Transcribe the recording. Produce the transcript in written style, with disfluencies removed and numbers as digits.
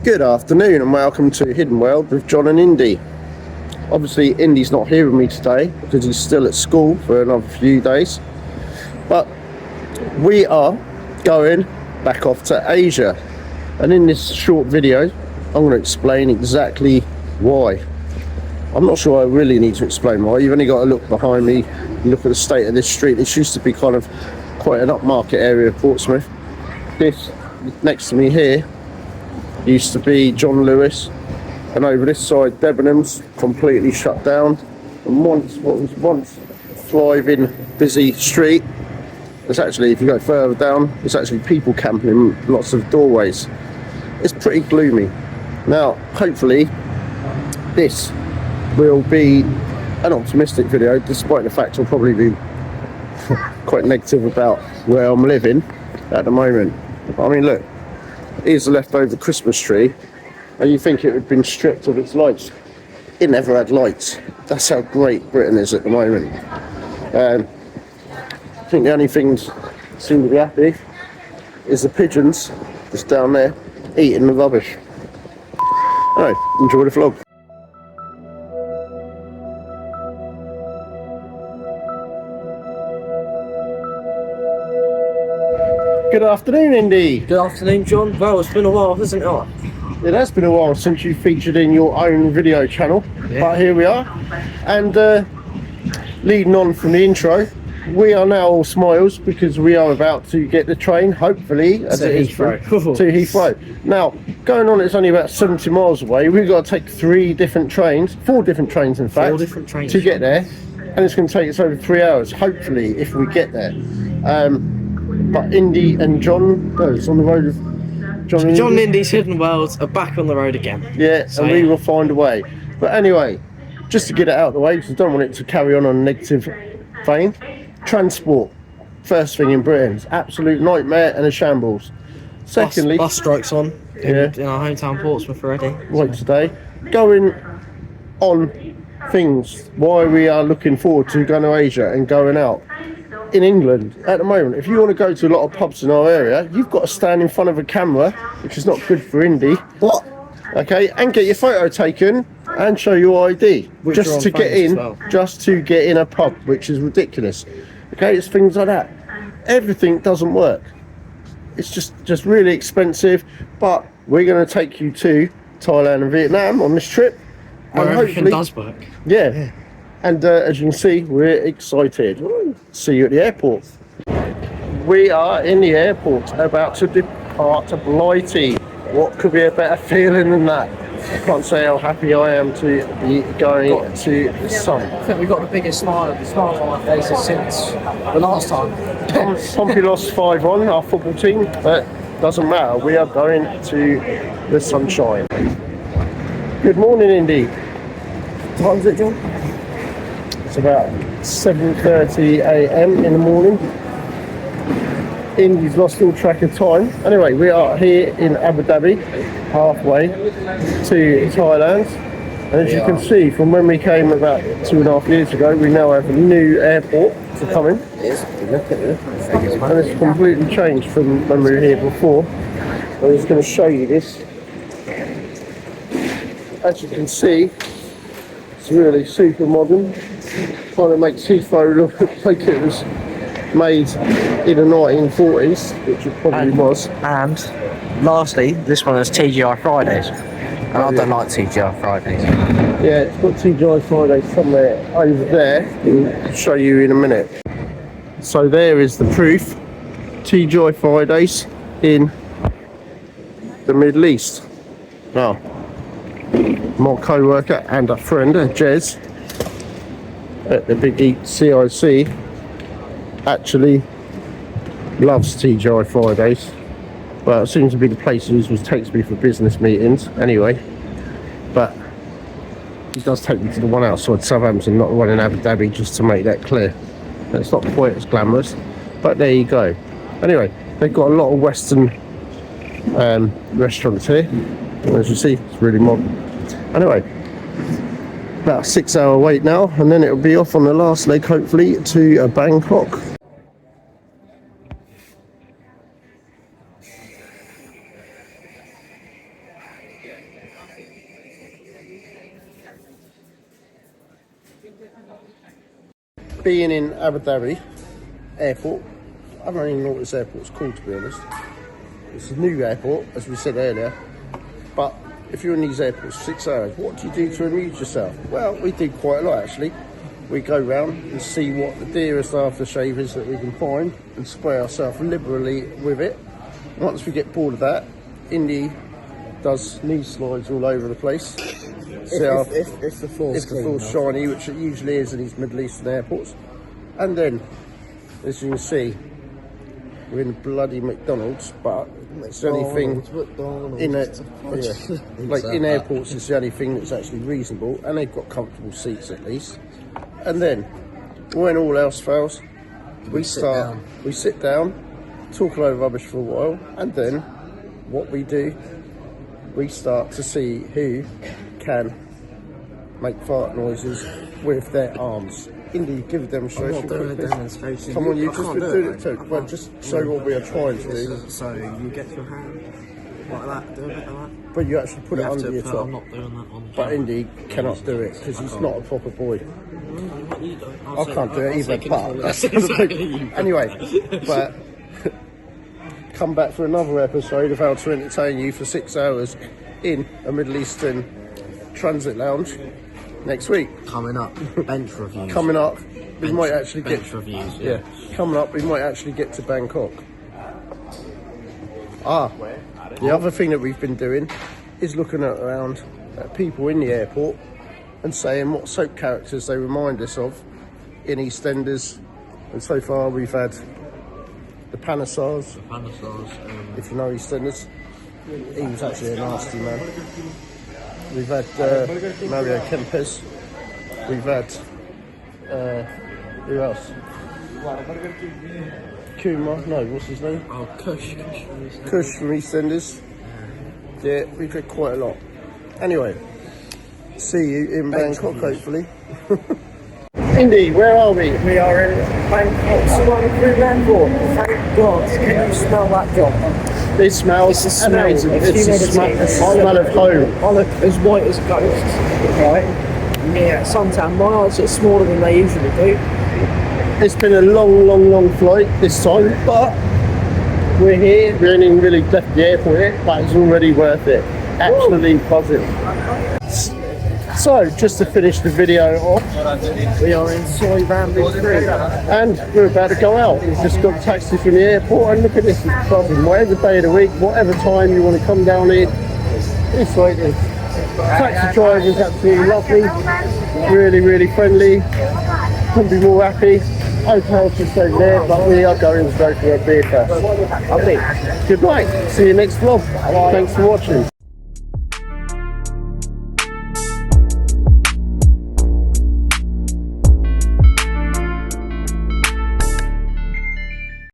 Good afternoon and welcome to Hidden World with John and Indy. Obviously Indy's not here with me today because he's still at school for another few days, but we are going back off to Asia, and in this short video I'm going to explain exactly why. I'm not sure I really need to explain why. You've only got to look behind me, look at the state of this street. This used to be kind of quite an upmarket area of Portsmouth. This next to me here used to be John Lewis, and over this side Debenhams completely shut down, and what was once a thriving busy street, it's actually, if you go further down, it's actually people camping in lots of doorways. It's pretty gloomy. Now hopefully this will be an optimistic video, despite the fact I'll probably be quite negative about where I'm living at the moment. I mean, look, here's the leftover Christmas tree, and you think it had been stripped of its lights. It never had lights. That's how great Britain is at the moment. I think the only things that seem to be happy is the pigeons just down there eating the rubbish. Anyway, enjoy the vlog. Good afternoon, Indy. Good afternoon, John. Well, it's been a while, hasn't it? It has been a while since you featured in your own video channel, but here we are. And leading on from the intro, we are now all smiles because we are about to get the train, hopefully, as it is to Heathrow. Now, going on, it's only about 70 miles away. We've got to take four different trains, in fact, 4 different trains to get there, and it's going to take us over 3 hours, hopefully, if we get there. But Indy and John, it's on the road of John and Indy's Hidden Worlds are back on the road again. Yeah, so, and we will find a way. But anyway, just to get it out of the way, because I don't want it to carry on a negative vein. Transport, first thing in Britain, absolute nightmare and a shambles. Secondly, bus strikes on in our hometown Portsmouth already. Right today, going on things why we are looking forward to going to Asia and going out. In England at the moment, if you want to go to a lot of pubs in our area, you've got to stand in front of a camera, which is not good for Indy. What? Okay, and get your photo taken and show your ID just to get in, just to get in a pub, which is ridiculous. Okay, it's things like that. Everything doesn't work. It's just really expensive. But we're going to take you to Thailand and Vietnam on this trip, where everything does work. Yeah. And as you can see, we're excited. See you at the airport. We are in the airport, about to depart to Blighty. What could be a better feeling than that? I can't say how happy I am to be going to the sun. I think we've got the biggest smile on our faces since the last time. Pompey lost 5-1, our football team, but doesn't matter. We are going to the sunshine. Good morning, Indy. What time is it, John? It's about 7:30 a.m. in the morning. Indy's lost all track of time. Anyway, we are here in Abu Dhabi, halfway to Thailand. And as you can see, from when we came about 2.5 years ago, we now have a new airport to come in. And it's completely changed from when we were here before. I'm just going to show you this. As you can see, it's really super modern. Trying to make Heathrow look like it was made in the 1940s, which it probably was. And lastly, this one has TGI Fridays. And I don't like TGI Fridays. Yeah, it's got TGI Fridays somewhere over there. I'll show you in a minute. So there is the proof. TGI Fridays in the Middle East. Now, my co-worker and a friend, Jez, at the Big Eat CIC, actually loves TGI Fridays. Well, it seems to be the place he always takes me for business meetings anyway, but he does take me to the one outside Southampton, not the one in Abu Dhabi, just to make that clear. And it's not quite as glamorous, but there you go. Anyway, they've got a lot of Western restaurants here, and as you see, it's really modern. Anyway, about a 6-hour wait now, and then it'll be off on the last leg, hopefully, to Bangkok. Being in Abu Dhabi airport, I don't even know what this airport's called, to be honest. It's a new airport, as we said earlier, but if you're in these airports for 6 hours, what do you do to amuse yourself? Well, we do quite a lot actually. We go round and see what the dearest aftershave is that we can find and spray ourselves liberally with it. Once we get bored of that, Indy does knee slides all over the place. If the floor's shiny, which it usually is in these Middle Eastern airports. And then, as you can see, we're in bloody McDonald's, but it's the only thing in it. Yeah, like in airports, it's the only thing that's actually reasonable, and they've got comfortable seats at least. And then, when all else fails, we sit down, talk a load of rubbish for a while, and then what we do, we start to see who can make fart noises with their arms. Indy, give a demonstration. I'm not doing a demonstration. Come on, you've just been doing it too. Well, just show what we are trying to do. So you get your hand like that, do a bit like that. But you actually put it under your top. I'm not doing that on. But Indy cannot do it because he's not a proper boy. I can't do it either. But that's anyway. But come back for another episode of how to entertain you for 6 hours in a Middle Eastern transit lounge next week. Coming up, bench reviews. Coming up, we might actually get bench reviews. Yeah, coming up, we might actually get to Bangkok. The other thing that we've been doing is looking around at people in the airport and saying what soap characters they remind us of in EastEnders. And so far, we've had the Panasars. If you know EastEnders, he was actually a nasty man. We've had Mario Kempes. We've had who else? Kumar? No, what's his name? Oh, Kush. Kush from EastEnders. Yeah, we've had quite a lot. Anyway, see you in Bangkok, hopefully. Indy, where are we? We are in Bangkok, swung through Bangkok. Thank God. Can you smell that, John? It smells amazing. It's the smell of home. I look as white as a ghost, right? Yeah, suntan. My eyes are smaller than they usually do. It's been a long flight this time, but we're here. We only really left the airport yet, but it's already worth it. Absolutely buzzing. So, just to finish the video off, We are in Soy Ramblin' Creek. and we're about to go out. We've just got a taxi from the airport, and look at this, it's buzzing. Whatever day of the week, whatever time you want to come down here, it's like this. Taxi driver is absolutely lovely, really friendly. Couldn't be more happy. Hotel's just over there, but we are going to go for a beer first. Good night. See you next vlog. Thanks for watching.